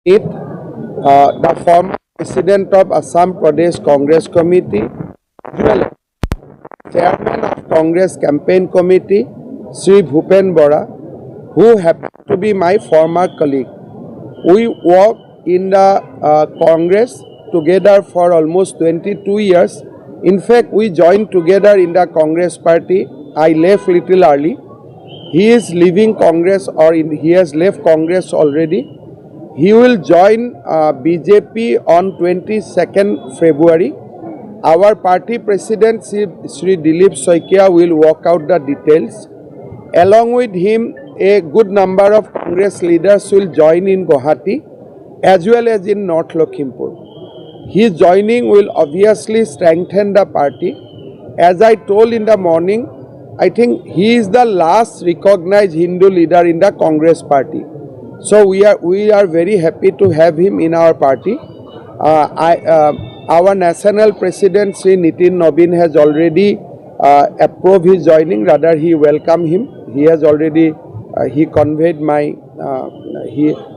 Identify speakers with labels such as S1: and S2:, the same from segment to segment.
S1: meet the former president of Assam Pradesh Congress Committee, usual chairman of Congress Campaign Committee, Sri Bhupen Bora, who happened to be my former colleague. We worked in the Congress together for almost 22 years. In fact, we joined together in the Congress party. I left little early. He is leaving Congress, or he has left Congress already. He will join BJP on 22nd February. Our party president, Sri Dilip Soikia, will work out the details. Along with him, a good number of Congress leaders will join in Guwahati as well as in North Lakhimpur. His joining will obviously strengthen the party. As I told in the morning, I think he is the last recognized Hindu leader in the Congress party. So we are very happy to have him in our party. Our national president Sri Nitin Nobin has already approved his joining. Rather, he welcomed him. He has already he conveyed my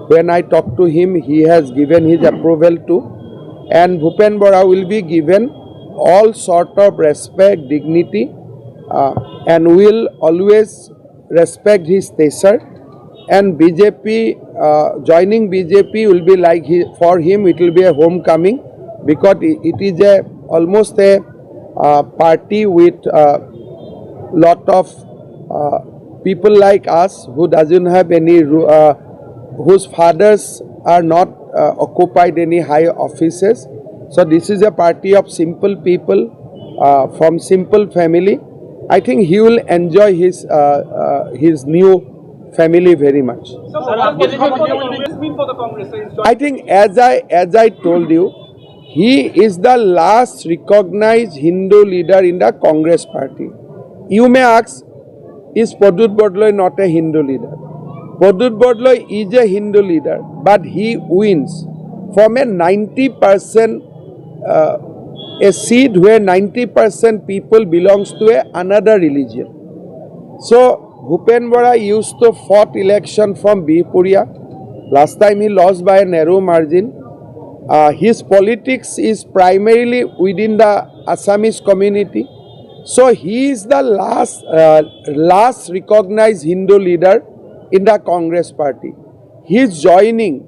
S1: when I talked to him, he has given his approval too. And Bhupen Bora will be given all sort of respect, dignity, and will always respect his tesser. And BJP, joining BJP will be like for him, it will be a homecoming, because it is almost a party with lot of people like us who doesn't have any, whose fathers are not occupied any high offices. So this is a party of simple people from simple family. I think he will enjoy his new family very much.
S2: So what will this mean for the Congress?
S1: I think as I told you, he is the last recognized Hindu leader in the Congress party. You may ask, is Pradut Bodloi not a Hindu leader? Pradut Bodloi is a Hindu leader, but he wins from a 90% a seat where 90% people belongs to another religion. So Bhupen Bora used to fought election from Bipuria. Last time he lost by a narrow margin. His politics is primarily within the Assamese community. So he is the last recognized Hindu leader in the Congress party. His joining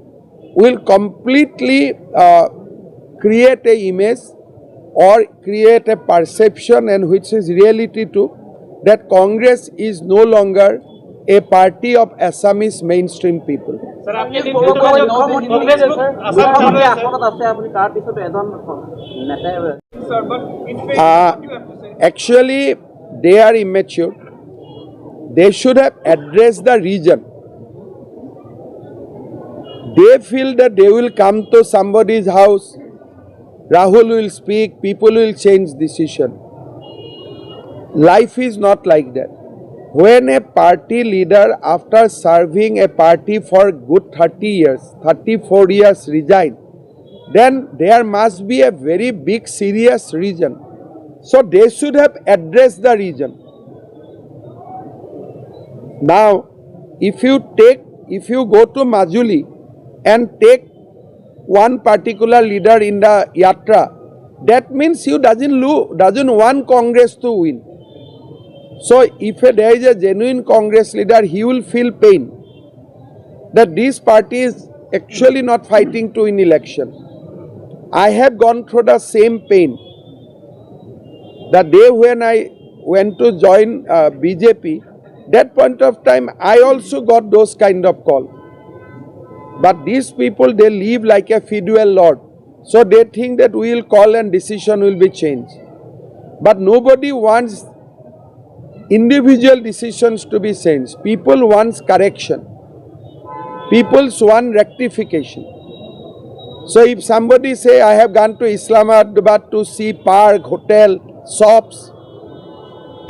S1: will completely create an image or create a perception, and which is reality too, that Congress is no longer a party of Assamese mainstream people. Actually, they are immature. They should have addressed the region. They feel that they will come to somebody's house, Rahul will speak, people will change decision. Life is not like that. When a party leader, after serving a party for good 30 years, 34 years, resign, then there must be a very big serious reason. So they should have addressed the reason. Now, if you go to Majuli and take one particular leader in the yatra, that means you doesn't want Congress to win. So if there is a genuine Congress leader, he will feel pain that this party is actually not fighting to win election. I have gone through the same pain. The day when I went to join BJP, that point of time I also got those kind of call. But these people, they live like a feudal lord. So they think that we will call and decision will be changed. But nobody wants individual decisions to be changed. People want correction. People want rectification. So if somebody say, I have gone to Islamabad to see park, hotel, shops,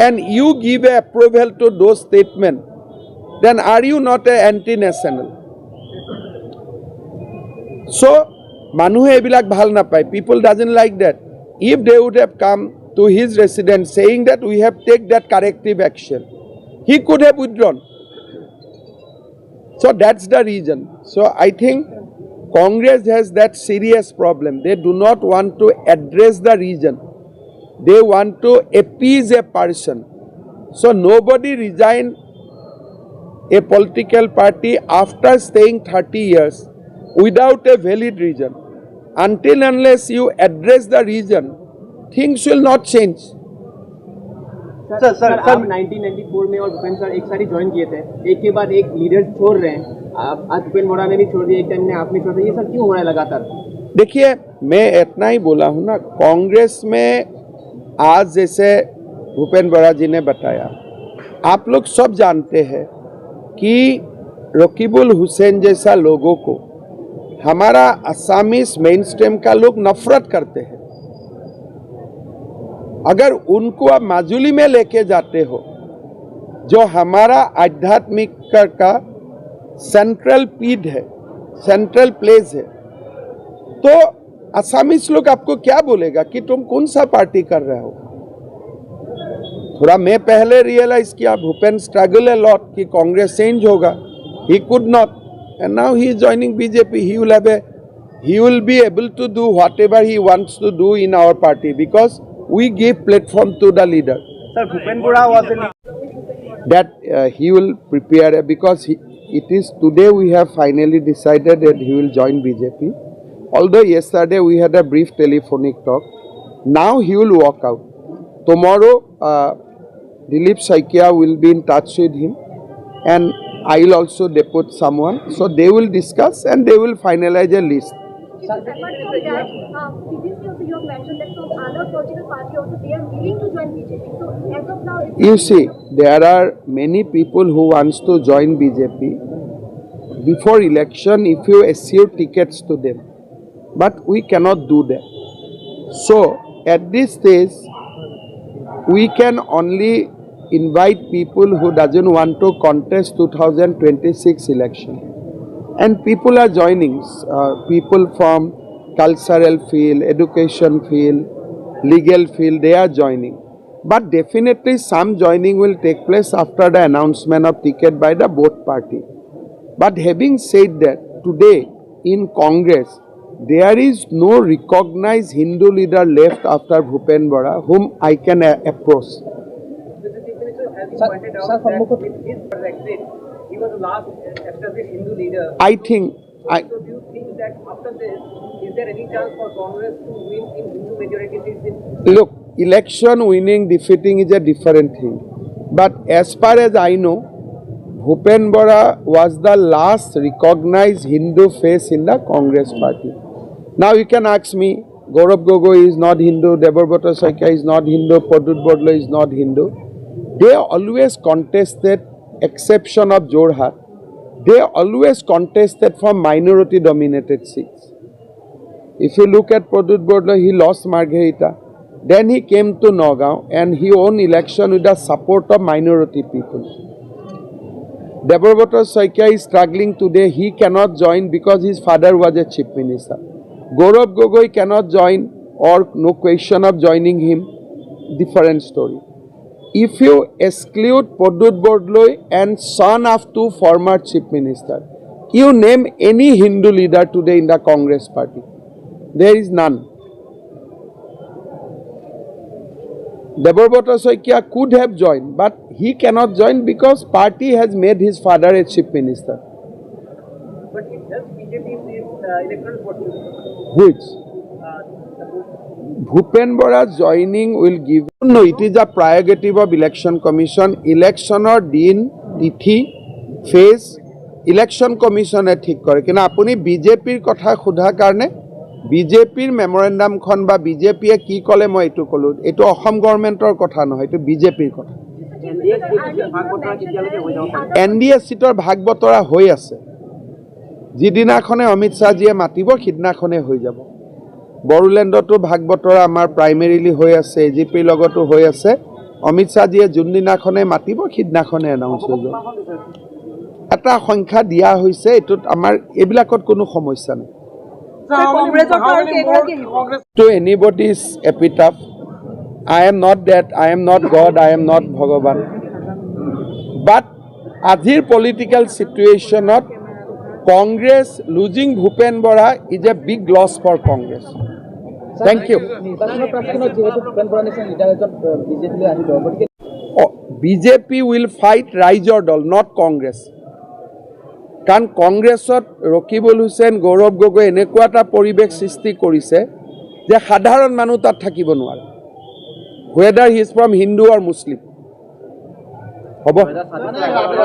S1: and you give a approval to those statements, then are you not an anti-national? So manuhe ebilak bhal napai. People doesn't like that. If they would have come to his residence saying that we have taken that corrective action, he could have withdrawn. So that's the reason. So I think Congress has that serious problem. They do not want to address the region. They want to appease a person. So nobody resign a political party after staying 30 years without a valid reason. Until unless you address the reason, things will not change.
S3: Sir आप 1994 में और Bhupendra sir एक साथ ही join किए थे, एक के बाद एक लीडर छोड़ रहे हैं, आज भूपेंद्र बोरा ने भी छोड़ दिया, एक टाइम में आपने छोड़ दिया, ये सब क्यों हो रहा है लगातार?
S1: देखिए, मैं इतना ही बोला हूँ ना, कांग्रेस में आज जैसे भूपेंद्र बोरा जी ने बताया, आप लोग सब जानते हैं कि रकीबुल हुसैन जैसा लोगों को हमारा असामीज मेन स्ट्रीम का लोग नफरत करते हैं। अगर उनको आप माजुली में लेके जाते हो, जो हमारा आध्यात्मिक का सेंट्रल पीड है, सेंट्रल प्लेस है, तो असामीज लोग आपको क्या बोलेगा कि तुम कौन सा पार्टी कर रहे हो? थोड़ा मैं पहले रियलाइज किया, भूपेंद्र स्ट्रगल अ लॉट कि कांग्रेस चेंज होगा, he could not, and now he is joining BJP. He will be able to do whatever he wants to do in our party because we give platform to the leader.
S3: Sir, Bhupen Bora was in
S1: That he will prepare because it is today we have finally decided that he will join BJP. Although yesterday we had a brief telephonic talk, now he will walk out. Tomorrow, Dilip Saikia will be in touch with him, and I will also depute someone. So they will discuss and they will finalize a list.
S4: Apart from that, previously also you have mentioned that from other political party also they are willing to join BJP. So as of now,
S1: You see, there are many people who wants to join BJP. Before election, if you assure tickets to them, but we cannot do that. So at this stage, we can only invite people who doesn't want to contest 2026 election. And people are joining, people from cultural field, education field, legal field, they are joining. But definitely some joining will take place after the announcement of ticket by the both party. But having said that, today in Congress, there is no recognized Hindu leader left after Bhupen Bora whom I can approach.
S3: He was the last established Hindu leader.
S1: I think,
S3: So do you think that after this, is there any chance for Congress to win in Hindu majority seats?
S1: look, election winning, defeating is a different thing. But as far as I know, Bhupen Bora was the last recognized Hindu face in the Congress party. Now you can ask me, Gaurav Gogoi is not Hindu, Debarbrata Saikia is not Hindu, Pradut Bodlo is not Hindu. They always contested, exception of Jorhat, they always contested from minority dominated seats. If you look at Pradut Bodlo, he lost Margherita. Then he came to Nagaon and he won election with the support of minority people. Debarbrata Saikia is struggling today. He cannot join because his father was a chief minister. Gaurav Gogoi cannot join, or no question of joining him. Different story. If you exclude Pradut Bodlo and son of two former chief ministers, you name any Hindu leader today in the Congress party. There is none. Debarbrata Saikia could have joined, but he cannot join because party has made his father a chief minister.
S3: But it helps BJP in electoral vote.
S1: Which? Bhupen Bora joining will give. No, it is a prerogative of election commission. Election or din, tithi, phase, election commission e thik kore. Kina apuni BJP kotha khudha karne, BJP memorandum khon ba BJP e ki kole moi etu kolu. Etu Assam government or kotha no, etu BJP kotha. NDA seator bhag botora hoi ase. যিদিনাখনে অমিত শ্বাহজীয়ে মাতিব সিদিনাখনে হৈ যাব। বড়োলেণ্ডতো ভাগ বতৰা আমাৰ primarily হৈ আছে, এজিপিৰ লগতো হৈ আছে। অমিত শ্বাহজীয়ে যোনদিনাখনে মাতিব সিদিনাখনে এনাউন্স হৈ যাব। এটা সংখ্যা দিয়া হৈছে, এটোত আমাৰ এইবিলাকত কোনো সমস্যা নাই। To anybody's epitaph, I am not that, I am not God, I am not Bhagavan. But আজিৰ political situationত Congress losing Bhupen Bora is a big loss for Congress. Thank you. BJP will fight Rise or Dol, not Congress. কাৰণ কংগ্ৰেছত ৰকিবুল হুছেইন গৌৰৱ গগৈ এনেকুৱা এটা পৰিৱেশ সৃষ্টি কৰিছে যে সাধাৰণ মানুহ তাত থাকিব নোৱাৰে whether he is from Hindu or Muslim হ'ব